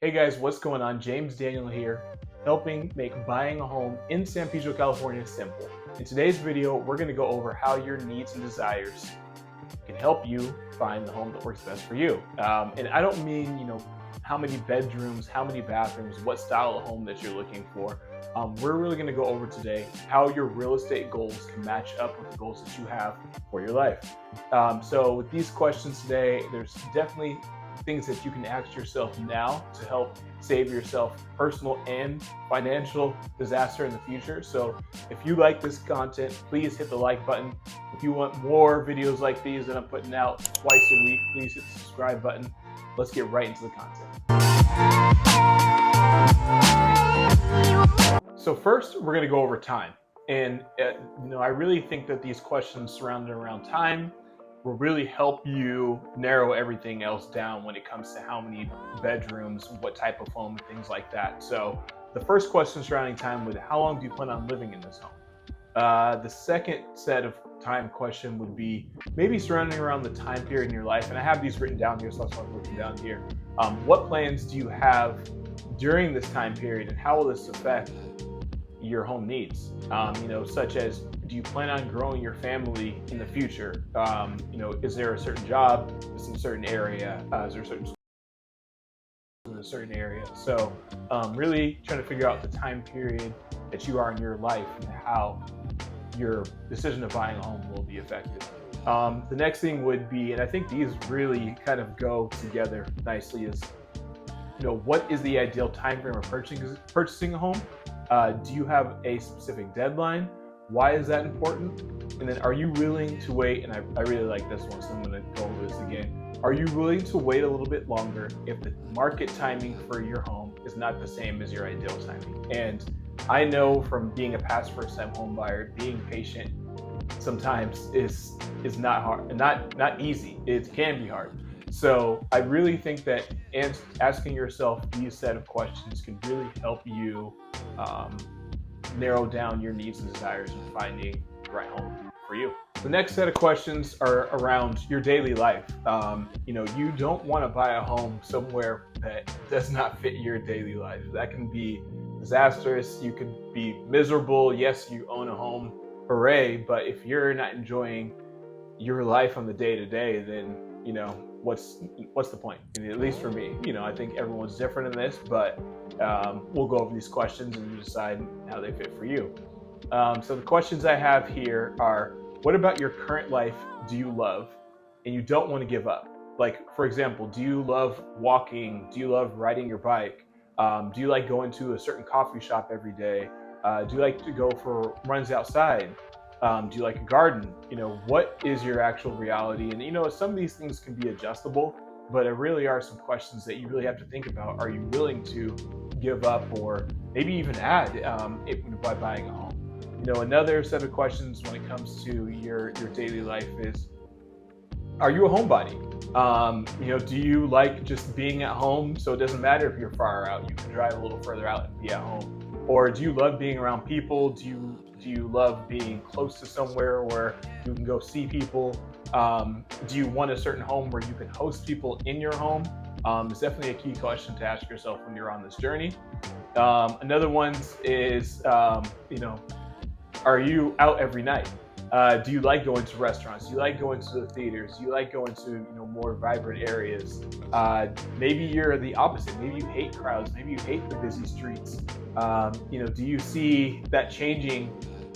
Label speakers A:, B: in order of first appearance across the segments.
A: Hey guys, what's going on? James Daniel here, helping make buying a home in San Pedro, California simple. In today's video, we're going to go over how your needs and desires can help you find the home that works best for you. And I don't mean, how many bedrooms, how many bathrooms, what style of home that you're looking for. We're really going to go over today how your real estate goals can match up with the goals that you have for your life. So with these questions today, there's definitely things that you can ask yourself now to help save yourself personal and financial disaster in the future. So if you like this content, please hit the like button. If you want more videos like these that I'm putting out twice a week, please hit the subscribe button. Let's get right into the content. So first, we're going to go over time. And I really think that these questions surrounded around time will really help you narrow everything else down when it comes to how many bedrooms, what type of home, things like that. So the first question surrounding time would, how long do you plan on living in this home? The second set of time question would be maybe surrounding around the time period in your life. And I have these written down here, so I'll start looking down here. What plans do you have during this time period, and how will this affect your home needs? Such as, do you plan on growing your family in the future? Is there a certain job that's in a certain area? Is there a certain school in a certain area? So really trying to figure out the time period that you are in your life and how your decision of buying a home will be affected. The next thing would be, and I think these really kind of go together nicely, is what is the ideal time frame of purchasing a home? Do you have a specific deadline? Why is that important? And then, are you willing to wait? And I really like this one, so I'm going to go over this again. Are you willing to wait a little bit longer if the market timing for your home is not the same as your ideal timing? And I know from being a past first-time home buyer, being patient sometimes is not hard, not easy. It can be hard. So I really think that asking yourself these set of questions can really help you narrow down your needs and desires and finding the right home for you. The next set of questions are around your daily life. You don't want to buy a home somewhere that does not fit your daily life. That can be disastrous. You could be miserable. Yes, you own a home, hooray! But if you're not enjoying your life on the day to day, then what's the point? And at least for me, I think everyone's different in this, but we'll go over these questions and you decide how they fit for you. So the questions I have here are, what about your current life do you love and you don't want to give up? Like, for example, do you love walking? Do you love riding your bike? Do you like going to a certain coffee shop every day? Do you like to go for runs outside? Do you like a garden? What is your actual reality? And some of these things can be adjustable, but there really are some questions that you really have to think about. Are you willing to give up or maybe even add by buying a home? Another set of questions when it comes to your daily life is, are you a homebody? Do you like just being at home? So it doesn't matter if you're far out, you can drive a little further out and be at home. Or do you love being around people? Do you love being close to somewhere where you can go see people? Do you want a certain home where you can host people in your home? It's definitely a key question to ask yourself when you're on this journey. Another one is, are you out every night? Do you like going to restaurants? Do you like going to the theaters? Do you like going to more vibrant areas? Maybe you're the opposite. Maybe you hate crowds. Maybe you hate the busy streets. Do you see that changing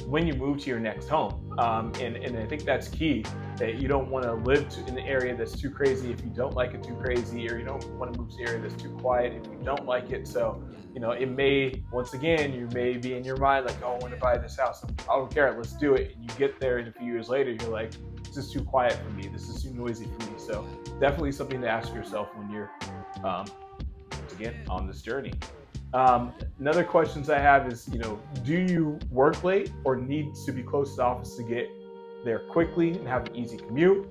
A: when you move to your next home? And I think that's key, that you don't want to live in the area that's too crazy if you don't like it too crazy, or you don't want to move to the area that's too quiet if you don't like it. So it may, once again, you may be in your mind like, oh, I want to buy this house. I don't care, let's do it. And you get there, and a few years later, you're like, this is too quiet for me. This is too noisy for me. So definitely something to ask yourself when you're, again, on this journey. Another questions I have is, do you work late or need to be close to the office to get there quickly and have an easy commute?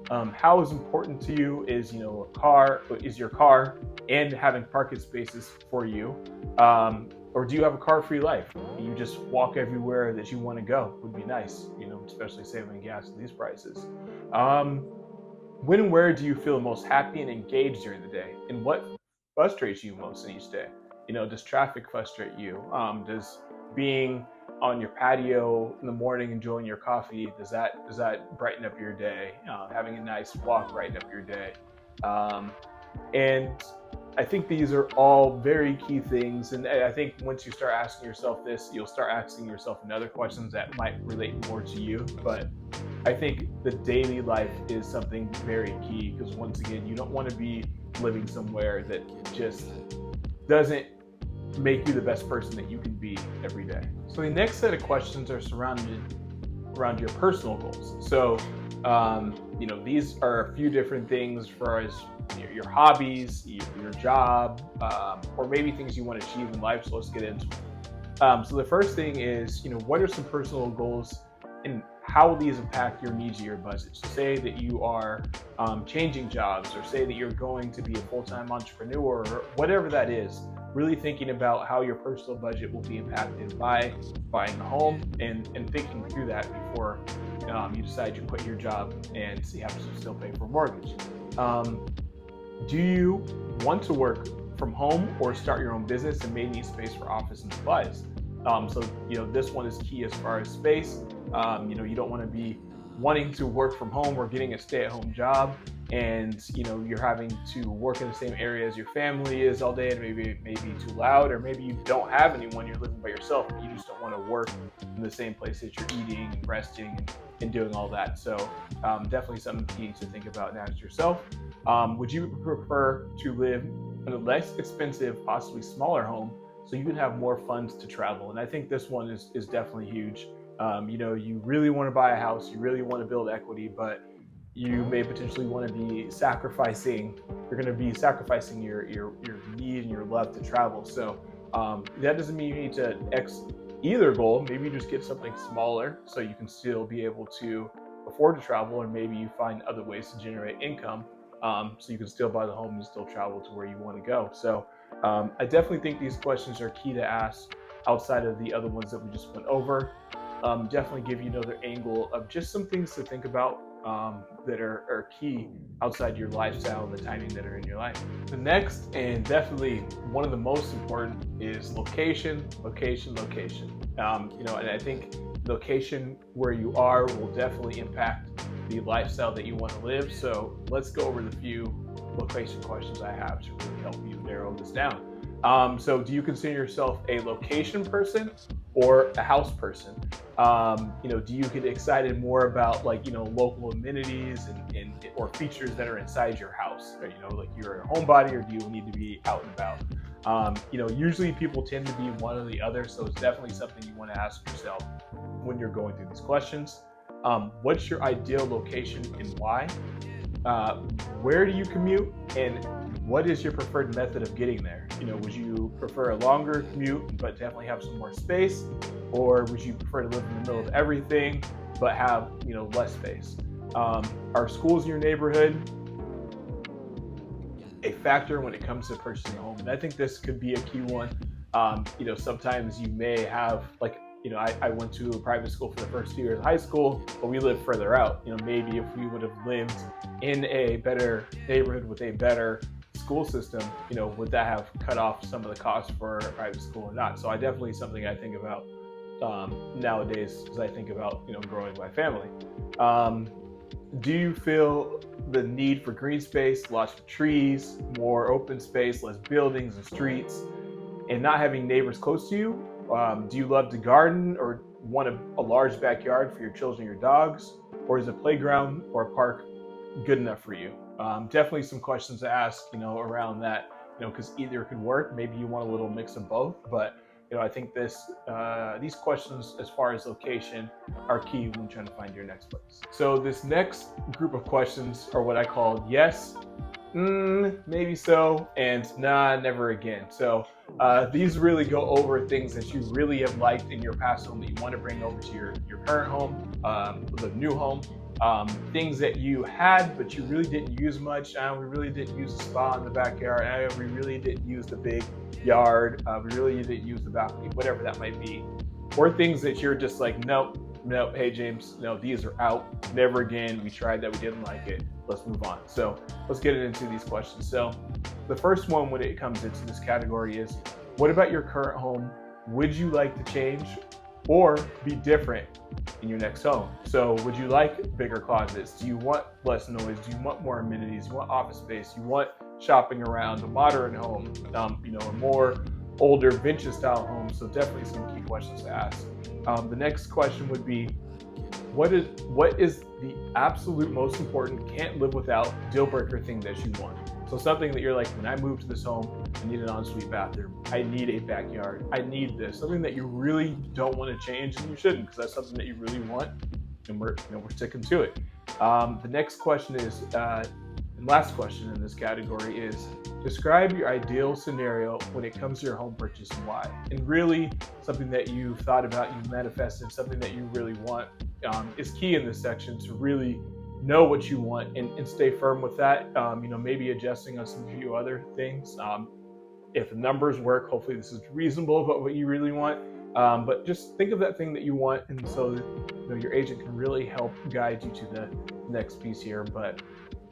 A: How is important to you is, your car and having parking spaces for you? Or do you have a car-free life? You just walk everywhere that you want to go. Would be nice, especially saving gas at these prices. When and where do you feel most happy and engaged during the day? And what frustrates you most in each day? Does traffic frustrate you? Does being on your patio in the morning enjoying your coffee, does that brighten up your day? Having a nice walk brighten up your day? Um, and I think these are all very key things. And I think once you start asking yourself this, you'll start asking yourself another questions that might relate more to you. But I think the daily life is something very key, because once again, you don't want to be living somewhere that just doesn't make you the best person that you can be every day. So the next set of questions are surrounded around your personal goals. So, these are a few different things as far as your hobbies, your job, or maybe things you want to achieve in life. So let's get into it. So the first thing is, what are some personal goals and how will these impact your needs or your budget? So say that you are changing jobs, or say that you're going to be a full-time entrepreneur, or whatever that is, really thinking about how your personal budget will be impacted by buying a home, and thinking through that before you decide you quit your job and you have to still pay for a mortgage. Do you want to work from home or start your own business and may need space for office and supplies? This one is key as far as space. You don't want to be wanting to work from home or getting a stay-at-home job, and you're having to work in the same area as your family is all day, and maybe it may be too loud, or maybe you don't have anyone, you're living by yourself, but you just don't want to work in the same place that you're eating and resting and doing all that. So definitely something you need to think about and ask yourself. Would you prefer to live in a less expensive, possibly smaller home, so you can have more funds to travel? And I think this one is definitely huge. You really want to buy a house, you really want to build equity, but you may potentially want to be sacrificing. You're going to be sacrificing your need and your love to travel. So that doesn't mean you need to either goal. Maybe you just get something smaller so you can still be able to afford to travel, or maybe you find other ways to generate income, so you can still buy the home and still travel to where you want to go. So I definitely think these questions are key to ask outside of the other ones that we just went over. Definitely give you another angle of just some things to think about that are key outside your lifestyle and the timing that are in your life. The next, and definitely one of the most important, is location, location, location. And I think location where you are will definitely impact the lifestyle that you want to live. So let's go over the few location questions I have to really help you narrow this down. So do you consider yourself a location person or a house person? Do you get excited more about local amenities and or features that are inside your house? Or, like you're a homebody, or do you need to be out and about? Usually people tend to be one or the other, so it's definitely something you want to ask yourself when you're going through these questions. What's your ideal location and why? Where do you commute, and what is your preferred method of getting there? Would you prefer a longer commute but definitely have some more space, or would you prefer to live in the middle of everything but have less space? Are schools in your neighborhood a factor when it comes to purchasing a home? And I think this could be a key one. Sometimes you may have I went to a private school for the first 2 years of high school, but we lived further out. Maybe if we would have lived in a better neighborhood with a better school system, would that have cut off some of the costs for a private school or not? So I definitely something I think about nowadays as I think about growing my family. Do you feel the need for green space, lots of trees, more open space, less buildings and streets, and not having neighbors close to you? Do you love to garden or want a large backyard for your children and your dogs? Or is a playground or a park good enough for you? Definitely some questions to ask, around that, because either could work. Maybe you want a little mix of both, but I think these questions as far as location are key when trying to find your next place. So this next group of questions are what I call yes, maybe so, and nah, never again. So these really go over things that you really have liked in your past home that you want to bring over to your current home, the new home. Things that you had but you really didn't use much. We really didn't use the spa in the backyard. We really didn't use the big yard. We really didn't use the balcony, whatever that might be. Or things that you're just like, nope, hey James, no, these are out. Never again. We tried that, we didn't like it. let's move on. So let's get into these questions. So the first one when it comes into this category is, what about your current home would you like to change or be different in your next home? So would you like bigger closets? Do you want less noise? Do you want more amenities? You want office space? You want shopping around, a modern home, a more older vintage style home? So definitely some key questions to ask. The next question would be, what is the absolute most important, can't live without deal breaker thing that you want? So something that you're like, when I move to this home, I need an ensuite bathroom. I need a backyard. I need this. Something that you really don't want to change, and you shouldn't, because that's something that you really want, and we're sticking to it. The next question is, and last question in this category is, describe your ideal scenario when it comes to your home purchase and why. And really, something that you've thought about, you've manifested, something that you really want, is key in this section to really know what you want and stay firm with that. Maybe adjusting on some few other things. If the numbers work, hopefully this is reasonable about what you really want. But just think of that thing that you want, and so your agent can really help guide you to the next piece here. But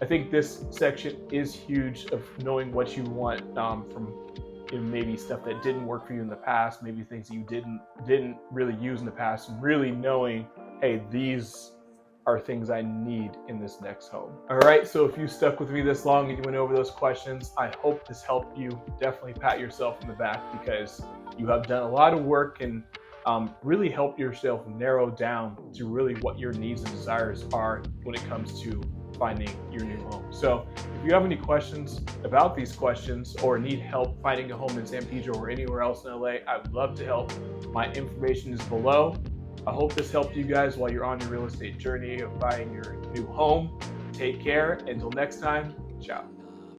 A: I think this section is huge of knowing what you want, from maybe stuff that didn't work for you in the past, maybe things you didn't really use in the past, and really knowing, hey, these are things I need in this next home. All right, so if you stuck with me this long and you went over those questions, I hope this helped you. Definitely pat yourself in the back, because you have done a lot of work and really helped yourself narrow down to really what your needs and desires are when it comes to finding your new home. So if you have any questions about these questions or need help finding a home in San Pedro or anywhere else in LA, I would love to help. My information is below. I hope this helped you guys while you're on your real estate journey of buying your new home. Take care. Until next time, ciao.